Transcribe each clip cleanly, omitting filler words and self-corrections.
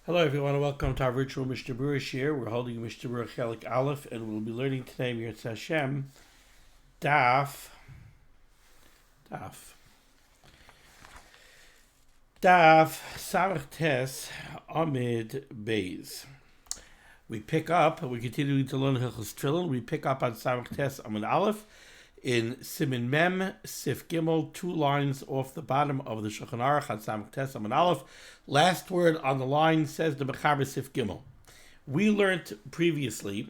Hello everyone and welcome to our virtual Mishnah Berurah shir. We're holding Mishnah Berurah Chelik Aleph and we'll be learning today Mirz Hashem Daf Samach Tes Amid Beis. We continue to learn Hilchos Tefillin. We pick up on Samach Tes Amid Aleph in Siman Mem Sif Gimel, 2 lines off the bottom of the Shulchan Aruch on Samach Tes Amid Aleph. Last word on the line says the Mechaber Sif Gimel. We learned previously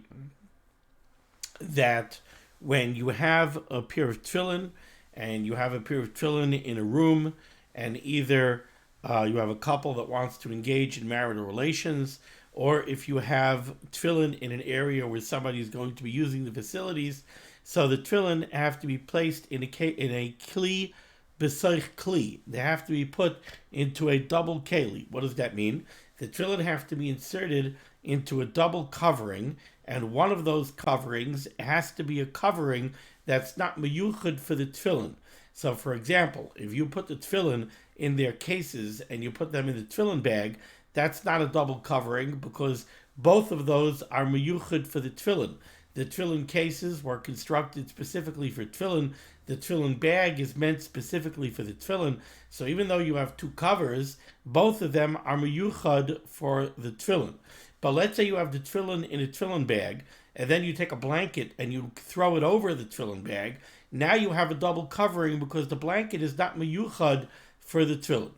that when you have a pair of tefillin and you have a pair of tefillin in a room, and either you have a couple that wants to engage in marital relations, or if you have tefillin in an area where somebody is going to be using the facilities, so the tefillin have to be placed in a kli b'soich kli. They have to be put into a double keli. What does that mean? The tefillin have to be inserted into a double covering, and one of those coverings has to be a covering that's not meyuchad for the tefillin. So, for example, if you put the tefillin in their cases and you put them in the tefillin bag, that's not a double covering because both of those are meyuchad for the tefillin. The tefillin cases were constructed specifically for tefillin. The tefillin bag is meant specifically for the tefillin. So even though you have 2 covers, both of them are meyuchad for the tefillin. But let's say you have the tefillin in a tefillin bag, and then you take a blanket and you throw it over the tefillin bag. Now you have a double covering because the blanket is not meyuchad for the tefillin.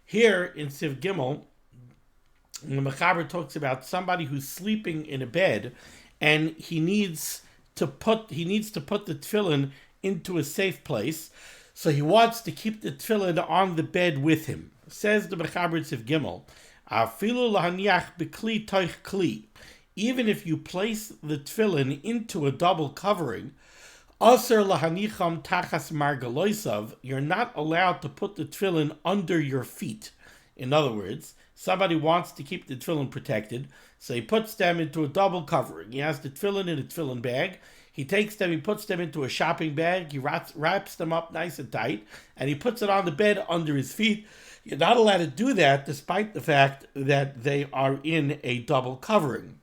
Here in Siv Gimel, the Mechaber talks about somebody who's sleeping in a bed, and he needs to put the tefillin into a safe place, so he wants to keep the tefillin on the bed with him. Says the Mechaber Siv Gimel, Afilu lahaniach b'kli toich kli. Even if you place the tefillin into a double covering, aser lahanicham tachas margaloisav, you're not allowed to put the tefillin under your feet. In other words, somebody wants to keep the tefillin protected, so he puts them into a double covering. He has the tefillin in a tefillin bag. He takes them, he puts them into a shopping bag. He wraps them up nice and tight, and he puts it on the bed under his feet. You're not allowed to do that despite the fact that they are in a double covering.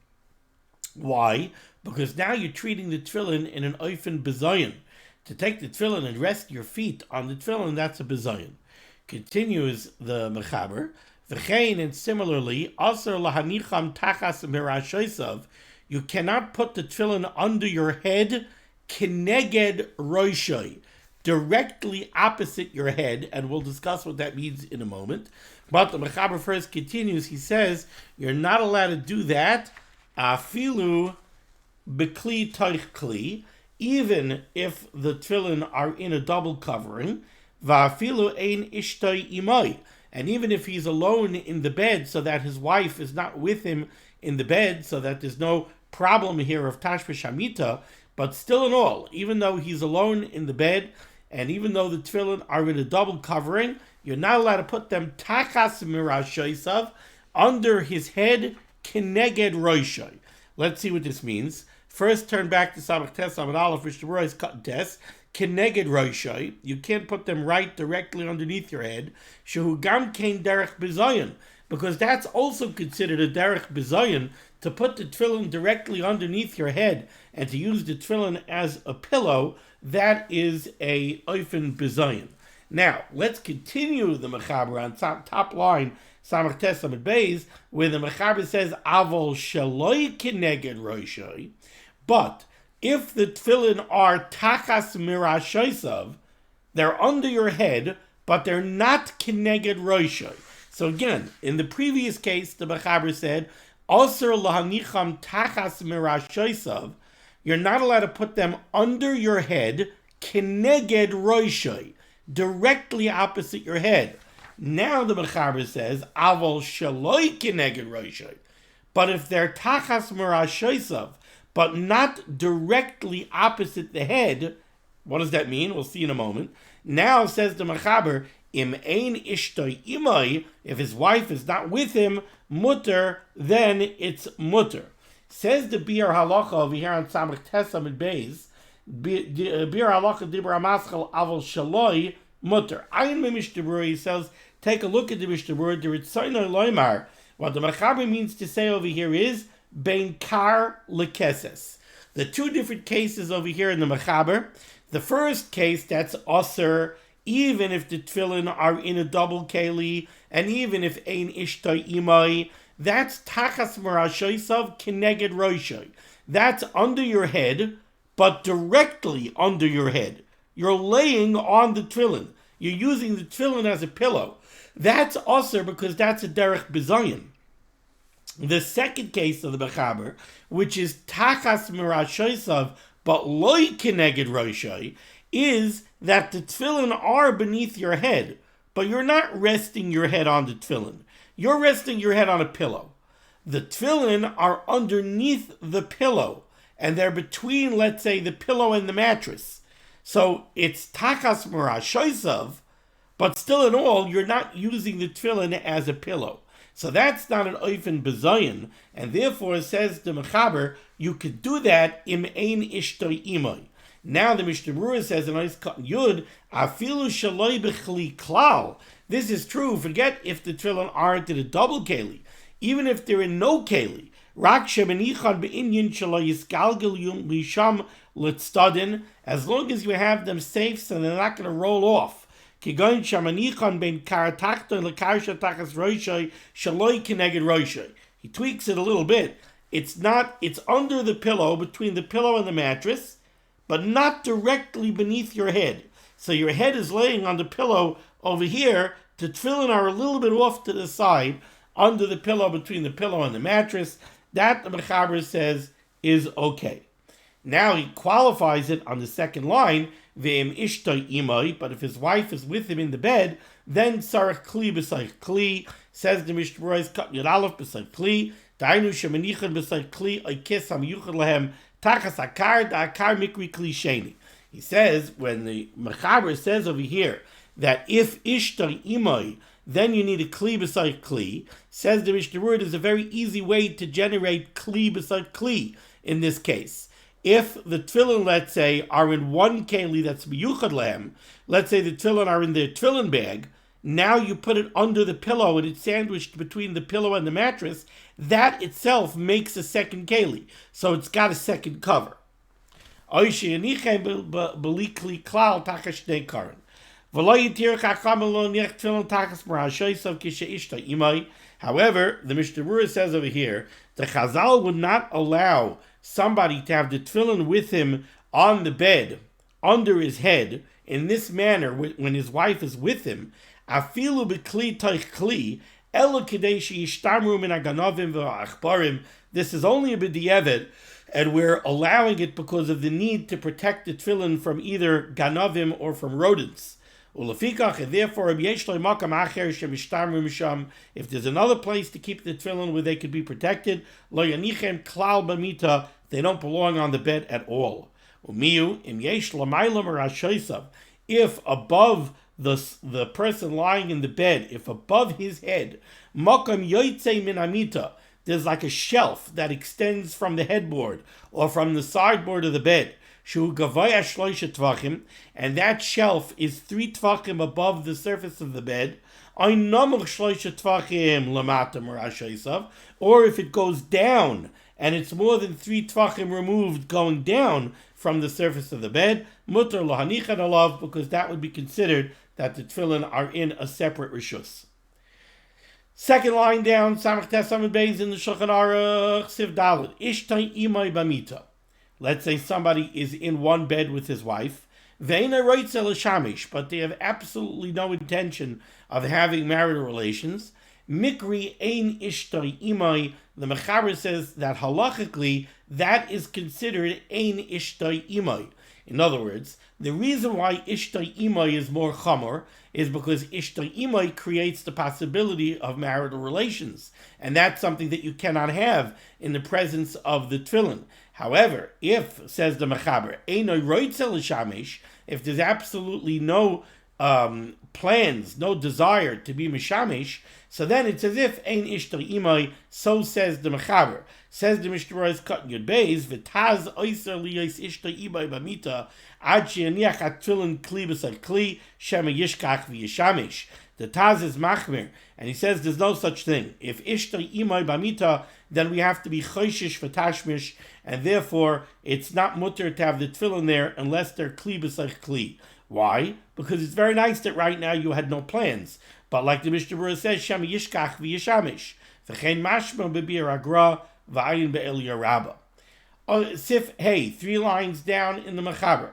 Why? Because now you're treating the tefillin in an oifen bezoyin. To take the tefillin and rest your feet on the tefillin, that's a bezoyin. Continues the Mechaber, V'chein, and similarly, Aser lahanicham tachas mirashosav, you cannot put the tefillin under your head, kineged roishoi, directly opposite your head, and we'll discuss what that means in a moment. But the Mechaber first continues, he says, you're not allowed to do that, afilu b'kli toich kli, even if the tefillin are in a double covering, va'afilu ein ishtoi imoi, and even if he's alone in the bed so that his wife is not with him in the bed, so that there's no problem here of tashva shamita, but still in all, even though he's alone in the bed, and even though the tefillin are in a double covering, you're not allowed to put them tachas mirashosav, under his head, kineged roishoy. Let's see what this means. First, turn back to Samach Tes Amid Aleph, Mishnah Berurah is cut tes. Kineged roishai, you can't put them right directly underneath your head. Shehu gam kein derech bezoyin, because that's also considered a derech bezoyin, to put the tefillin directly underneath your head and to use the tefillin as a pillow. That is a oifen bezoyin. Now let's continue the Mechaber on top line Samach Tes Amid Beis, where the Mechaber says avol sheloi kineged roishai, but if the tefillin are tachas mirashosav, they're under your head, but they're not kineged roishai. So again, in the previous case, the Mechaber said, Aser lahanicham tachas mirashosav, you're not allowed to put them under your head, kineged roishai, directly opposite your head. Now the Mechaber says, Avol sheloi kineged roishai, but if they're tachas mirashosav, but not directly opposite the head, what does that mean? We'll see in a moment. Now says the Mechaber, im ein ishtoi imoi, if his wife is not with him, mutter, then it's mutter. Says the Biur Halacha over here on Samach Tes Amid Beis, Biur Halacha dibur amaschal avol shaloi mutter. Ayin me Mishnah Berurah, he says, take a look at the Mishnah Berurah, the Ritzaynoi loymar, What the Mechaber means to say over here is bein kar lekeses. The two different cases over here in the Mechaber. The first case, that's osir, even if the tefillin are in a double keli, and even if ein ishtay imai, that's tachas marashoisav keneged roishay. That's under your head, but directly under your head. You're laying on the tefillin. You're using the tefillin as a pillow. That's osir because that's a derech bizayin. The second case of the Mechaber, which is tachas marashoisav, but loy keneged roishay, is that the tefillin are beneath your head, but you're not resting your head on the tefillin. You're resting your head on a pillow. The tefillin are underneath the pillow, and they're between, let's say, the pillow and the mattress. So it's tachas marashoisav, but still in all, you're not using the tefillin as a pillow. So that's not an oifen bezayin, and therefore, says the Mechaber, you could do that im ein ishtoi imoi. Now the Mishnah Berurah says in Ois Katan Yud, afilu shaloi b'chli klal. This is true. Forget if the tefillin aren't in a double keli, even if they're in no keli. Rak shemenichad be'inyin shaloi yisgalgel yum lisham l'tzadin. As long as you have them safe, so they're not going to roll off. Kigoin shemenichad ben karatachton l'karsha tachas roishay shaloi keneged roishay. He tweaks it a little bit. It's under the pillow, between the pillow and the mattress, but not directly beneath your head. So your head is laying on the pillow over here. The tefillin are a little bit off to the side, under the pillow, between the pillow and the mattress. That, the Mechaber says, is okay. Now he qualifies it on the second line, ve'im ishtoi imoi, but if his wife is with him in the bed, then sarach kli b'sayich kli, says the Mishnah Berurah, kat yud aleph b'sayich kli, da'inu shemenichad b'sayich kli, oikis ham-yuchad lahem, tachas akar da'akar mikri kli sheni. He says, when the Mechaber says over here, that if ishtoi imoi, then you need a kli b'sayich kli, says the Mishnah Berurah, there's a very easy way to generate kli b'sayich kli in this case. If the tefillin, let's say, are in one keli that's miyuchad lehem, let's say the tefillin are in their tefillin bag, now you put it under the pillow and it's sandwiched between the pillow and the mattress, that itself makes a second keli. So it's got a second cover. However, the Mishnah Berurah says over here, the Chazal would not allow somebody to have the tefillin with him on the bed, under his head, in this manner, when his wife is with him, afilu b'kli toich kli, elo kedei sheishtamru min haganavim v'achbarim. This is only a b'di'evet, and we're allowing it because of the need to protect the tefillin from either ganavim or from rodents. Ulefikach, and therefore, if there's another place to keep the tefillin where they could be protected, lo yanichem klal b'mita, they don't belong on the bed at all. If above the person lying in the bed, if above his head, there's like a shelf that extends from the headboard or from the sideboard of the bed, and that shelf is 3 tvachim above the surface of the bed, or if it goes down and it's more than 3 tvachim removed going down from the surface of the bed, mutar lahanichan alav, because that would be considered that the tefillin are in a separate rishus. Second line down, Samach Tesamid Beis in the Shulchan Aruch, Siv Daled, Ishtay imay bamita. Let's say somebody is in one bed with his wife, Veina roitzel shamish, but they have absolutely no intention of having marital relations. Mikri ein ishtay imay. The Mechaber says that halachically that is considered ein ishtay imay. In other words, the reason why ishtay imay is more chamor is because ishtay imay creates the possibility of marital relations, and that's something that you cannot have in the presence of the tefillin. However, if, says the Mechaber, einoi roitzel shamish, if there's absolutely no plans, no desire to be mishamish, so then it's as if ein ishtay imay. So says the Mechaber. Says the Mishnah Berurah Katan Yud Beis, v'taz oiser liyos ishtay imay b'mita ad she'aniach atfilin kli b'sar kli shema yishkach v'yishamish. The Taz is machmir, and he says there's no such thing. If ishtai imay bamita, then we have to be choishish v'tashmish, and therefore it's not mutter to have the tefillin there unless they're kli b'sach kli. Why? Because it's very nice that right now you had no plans. But like the Mishnah Berurah says, Shem yishkach v'yishamish. V'chein mashma b'bir agra v'ayin be'el yarabba. Sif, hey, 3 lines down in the Mechaber.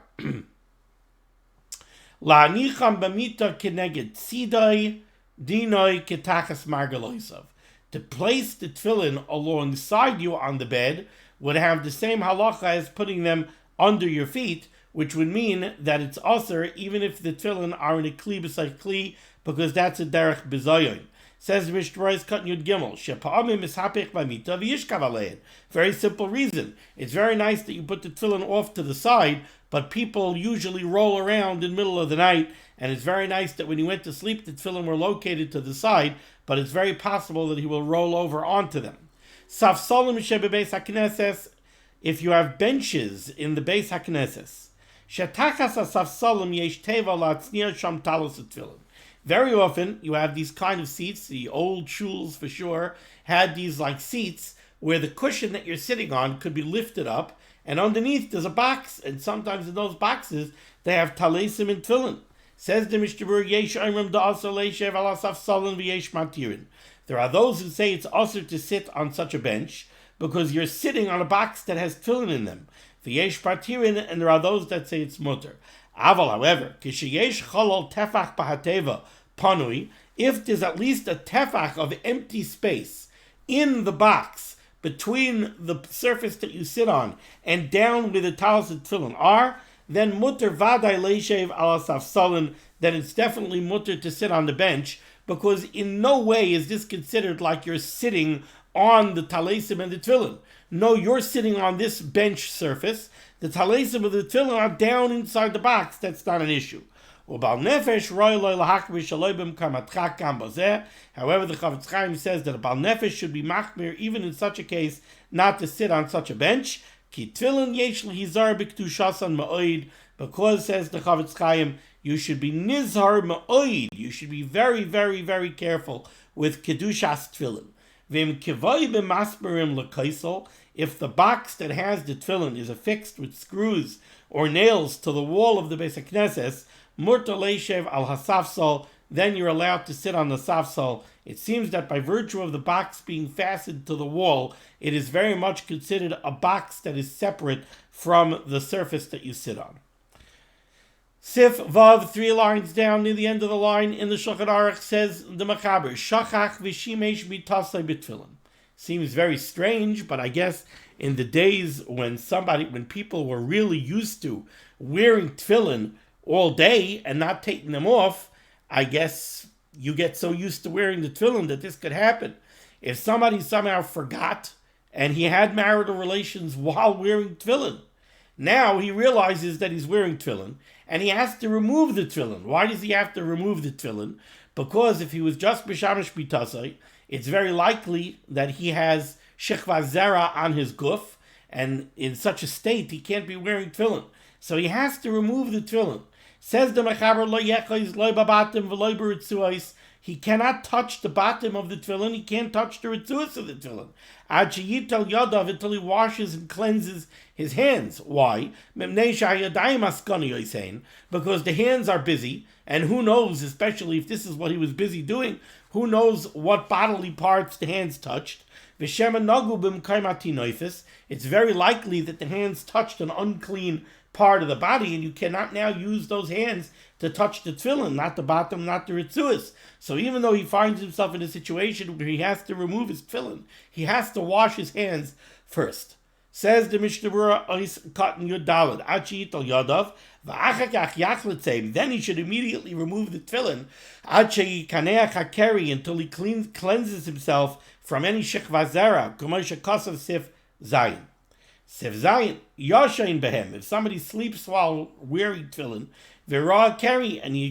La'anicham b'mita keneged tzidai dinoi ketachas margaloisav. To place the tefillin alongside you on the bed would have the same halacha as putting them under your feet, which would mean that it's asur even if the tefillin are in a kli b'sayich kli, because that's a derech bizayon. Says Mishnah Berurah Cut Yud Gimel, Shepa'amim mishapech b'mita v'yishkav alein. Very simple reason. It's very nice that you put the tefillin off to the side, but people usually roll around in the middle of the night, and it's very nice that when he went to sleep, the tefillin were located to the side, but it's very possible that he will roll over onto them. Safsalim shebebeis hakneses, if you have benches in the beis hakneses, shetachas asafsalim yesh teva la'tzniya sham talos tefillin. Very often, you have these kind of seats, the old shuls for sure, had these like seats where the cushion that you're sitting on could be lifted up, and underneath there's a box, and sometimes in those boxes, they have talesim and tefillin. Says the Mishnah Berurah, Yesh Oimrim da'asor leishev ala safsalin v'yesh matirin. There are those who say it's asur to sit on such a bench, because you're sitting on a box that has tefillin in them. V'yesh matirin, and there are those that say it's mutter. Aval, however, kisheyesh cholol tefach b'hateva panui, if there's at least a tefach of empty space in the box between the surface that you sit on and down where the talis and tefillin are, then mutter vaday leishev ala safsalin, then it's definitely mutter to sit on the bench, because in no way is this considered like you're sitting on the talesim and the tefillin. No, you're sitting on this bench surface. The talesim of the tefillin are down inside the box. That's not an issue. However, the Chavetz Chaim says that a Bal Nefesh should be machmir even in such a case not to sit on such a bench. Ki tefillin yesh lehizar b'kedushasan ma'od, because, says the Chavetz Chaim, you should be nizhar ma'od. You should be very, very, very careful with kedushas tefillin. V'im kivay b'masmerim l'kaisel, if the box that has the tefillin is affixed with screws or nails to the wall of the Beis HaKnesses, murta leishev al hasafsal, then you're allowed to sit on the safsal. It seems that by virtue of the box being fastened to the wall, it is very much considered a box that is separate from the surface that you sit on. Sif Vav, 3 lines down near the end of the line in the Shulchan Aruch, says the Mechaber, Shachach v'shimesh mitasei b'tefillin. Seems very strange, but I guess in the days when people were really used to wearing tefillin all day and not taking them off, I guess you get so used to wearing the tefillin that this could happen. If somebody somehow forgot and he had marital relations while wearing tefillin, now he realizes that he's wearing tefillin and he has to remove the tefillin. Why does he have to remove the tefillin? Because if he was just b'shamish b'tasei, it's very likely that he has shechva zera on his guf, and in such a state he can't be wearing tefillin. So he has to remove the tefillin. Says the Mechaber, lo yechois lo babatim v'lo b'ritzuos. He cannot touch the bottom of the tefillin. He can't touch the ritzuos of the tefillin. Ad sheyitel yadav, until he washes and cleanses his hands. Why? Memnei shayadayim askani yosein, because the hands are busy, and who knows, especially if this is what he was busy doing, who knows what bodily parts the hands touched. It's very likely that the hands touched an unclean part of the body, and you cannot now use those hands to touch the tefillin, not the bottom, not the ritzuos. So even though he finds himself in a situation where he has to remove his tefillin, he has to wash his hands first. Says the Mishnah Berurah, Ois Katan Yud Daled, Achi Yitel Yadav, V'achakach Yachletzem, then he should immediately remove the tefillin, Achi Kaneach HaKeri, until he cleanses himself from any shechva zera, K'moshe Kosav Sif Zayin. Sif Zayin, Yoshain Behem, if somebody sleeps while wearing tefillin, V'ra Keri, and he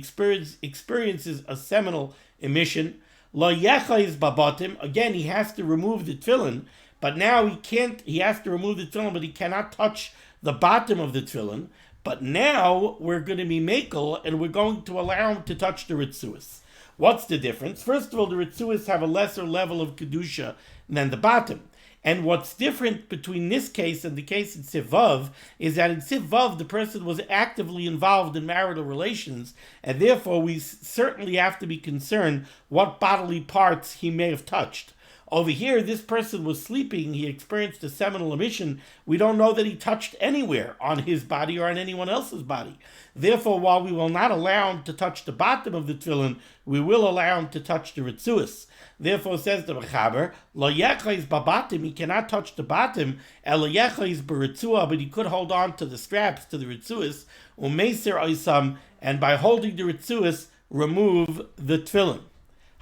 experiences a seminal emission, Lo Yechais Babatim, again he has to remove the tefillin, but now he has to remove the tefillin, but he cannot touch the bottom of the tefillin. But now we're going to be makel, and we're going to allow him to touch the ritzuos. What's the difference? First of all, the Ritzuas have a lesser level of Kedusha than the bottom. And what's different between this case and the case in Sivav is that in Sivav, the person was actively involved in marital relations, and therefore we certainly have to be concerned what bodily parts he may have touched. Over here, this person was sleeping, he experienced a seminal emission. We don't know that he touched anywhere on his body or on anyone else's body. Therefore, while we will not allow him to touch the bottom of the tefillin, we will allow him to touch the ritzuas. Therefore, says the Mechaber, Lo yechais babatim, he cannot touch the bottom, Elo yechais beritzua, but he could hold on to the straps, to the ritzuas, umeser oisam, and by holding the ritzuas, remove the tefillin.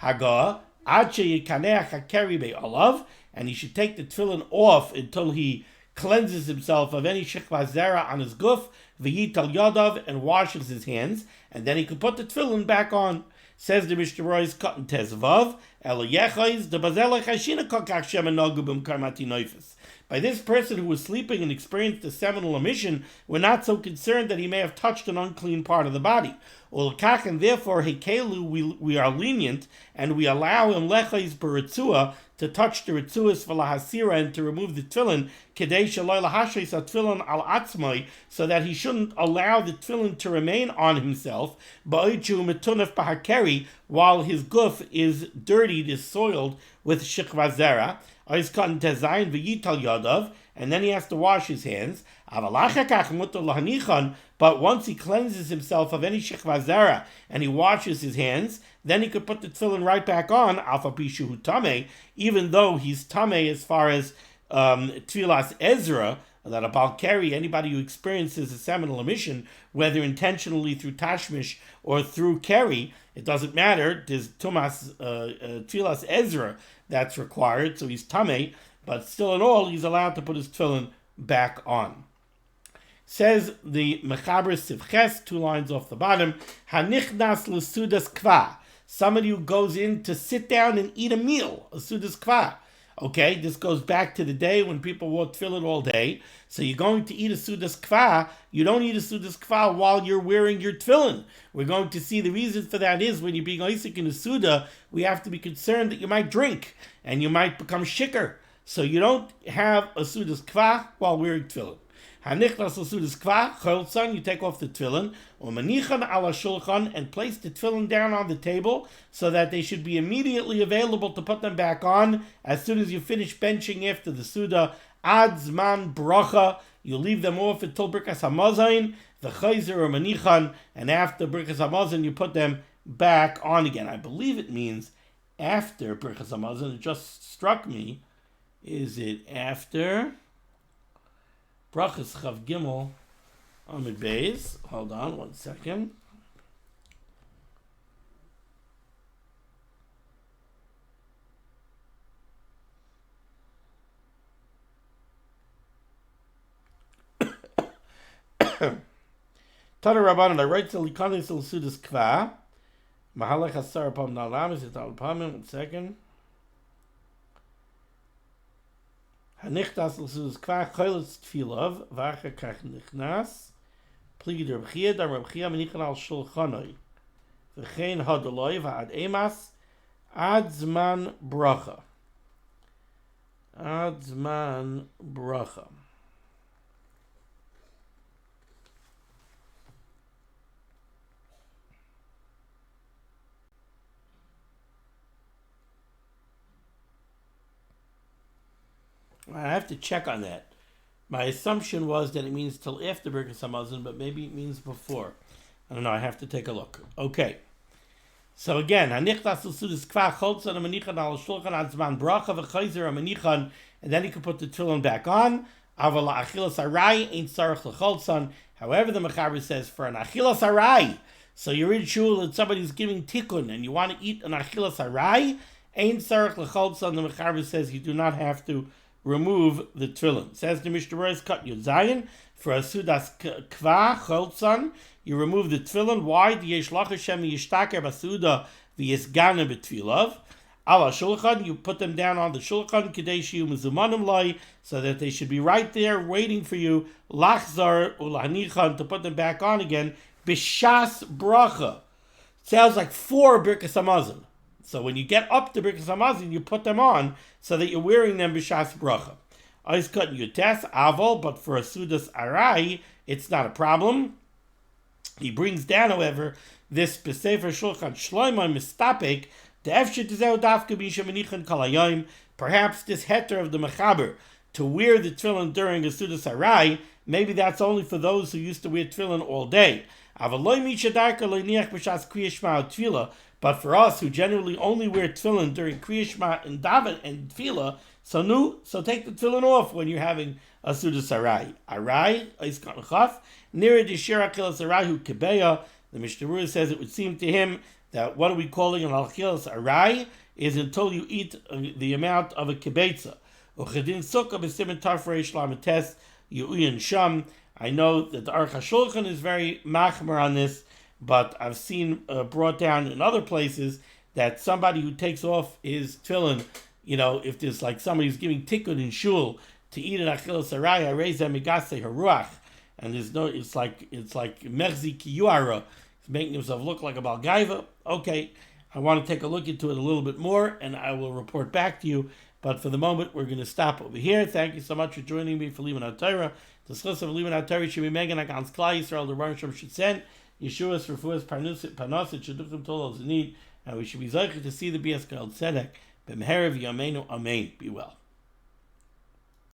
Hagah, Ad sheyikanech hakeri be'olav, and he should take the tefillin off until he cleanses himself of any shechva zera on his guf, v'yital yadav, and washes his hands, and then he could put the tefillin back on. Says the Mishnah Berurah cut in Tezvav, Elo yechais the bazelach hashina kokach shemanogu b'mkarmati noifes. By this person who was sleeping and experienced a seminal emission, we're not so concerned that he may have touched an unclean part of the body. And therefore, Hekelu, we are lenient, and we allow him lechais beritzua to touch the ritzuas v'lahasira and to remove the tefillin, kedei shaloi lahashis tefillin al atzmai, so that he shouldn't allow the tefillin to remain on himself, ba'oichu metunef bahakeri, while his guf is dirtied, is soiled with shikva zera, and then he has to wash his hands. But once he cleanses himself of any shechva zera and he washes his hands, then he could put the tefillin right back on, alpha pishu tameh, even though he's tameh as far as tfilas Ezra, that a balkari, anybody who experiences a seminal emission, whether intentionally through tashmish or through keri, it doesn't matter. There's tumas tfilas Ezra that's required, so he's tameh, but still in all, he's allowed to put his tefillin back on. Says the Mechaber Sivches, 2 lines off the bottom, Hanichnas l'sudas kva, somebody who goes in to sit down and eat a meal, a sudas kva. Okay, this goes back to the day when people wore tefillin all day. So you're going to eat a sudas kva. You don't eat a sudas kva while you're wearing your tefillin. We're going to see the reason for that is when you're being oisik in a suda, we have to be concerned that you might drink and you might become shikker. So you don't have a sudas kva while wearing tefillin. Hanichnas l'sudas kva, cholson, you take off the tefillin, umanichan ala shulchan, and place the tefillin down on the table so that they should be immediately available to put them back on as soon as you finish benching after the suda. Ad zman bracha, you leave them off until Birkas Hamazon, the chayzer or manichan, and after Birkas Hamazon you put them back on again. I believe it means after Birkas Hamazon. It just struck me. Is it after Brachas Chav Gimel Amid Beis? Hold on 1 second. Tana Rabbanan, I write to Likanis El Sudas Kva. Mahalech Asar Pam Nalam, is it Al Pamim? 1 second. Hanichtas l'sudas kva choylitz tfilav v'achar kach nichnas pligi der Rebchia dar Rebchia menichan al shulchanoi v'chein hadoloi v'ad emas ad zman bracha. Ad zman bracha. I have to check on that. My assumption was that it means till after Birkas Hamazon, but maybe it means before. I don't know. I have to take a look. Okay. So again, hanichtas l'sudas kva cholzon amanichan al shulchan ad zman bracha v'chayzer amanichan, and then you can put the tefillin back on. Aval la'achilas arai ain't sarach l'cholzon. However, the Mechaber says for an achilas arai. So you're in shul and somebody's giving tikkun and you want to eat an achilas arai, ain't sarach l'cholzon. The Mechaber says you do not have to remove the tefillin. Says the Mishnah Berurah cut Yud Zayin for a sudas kva cholzon. You remove the tefillin. Why? The yeshlach Hashem yishtaker basuda v'yisgana b'tfilav. Ala shulchan, you put them down on the shulchan kedei shiyu mezumanim lai, so that they should be right there waiting for you. Lachzar ulahanichan, to put them back on again. B'shas bracha. sounds like 4 Birkas Hamazon. So when you get up to Birkas Hamazon, you put them on so that you're wearing them b'shas bracha. Ois cut Yutes Avol, but for a Sudas Arai, it's not a problem. He brings down, however, this B'Sefer Shulchan Shloimeh Mistapek, the Efshet Zeu Dafka B'Isha Menichan Kalayim, perhaps this heter of the Mechaber, to wear the tefillin during a Sudas Arai, maybe that's only for those who used to wear tefillin all day. But for us who generally only wear tefillin during Kriya Shema and Daven and Tefillah, so take the tefillin off when you're having a Sudas Arai. Arai, Eiskan Chaf, Nira Dishir Achilas Arahu Kebeya. The Mishnah Berurah says it would seem to him that what are we calling an Achilas Arai is until you eat the amount of a kibetza. Uchedin Sukkah b'Siman Tafreish Lamites Yu'uyin Sham. I know that the Aruch HaShulchan is very machmer on this, but I've seen brought down in other places that somebody who takes off his tefillin, if there's like somebody who's giving tikkun in shul to eat an achilas araya, raise them megase haruach, and it's like merzi kiyuara, he's making himself look like a balgaiva. Okay, I want to take a look into it a little bit more, and I will report back to you. But for the moment, we're going to stop over here. Thank you so much for joining me for Liman HaTorah. The schus of Liman HaTorah should be megan agans klal Yisrael. The Ron Shem should send Yeshua's refuas parnasit sheduchim tolos need, and we should be zeicher to see the Bias Gal Tzedek b'meherav yameinu amen. Be well.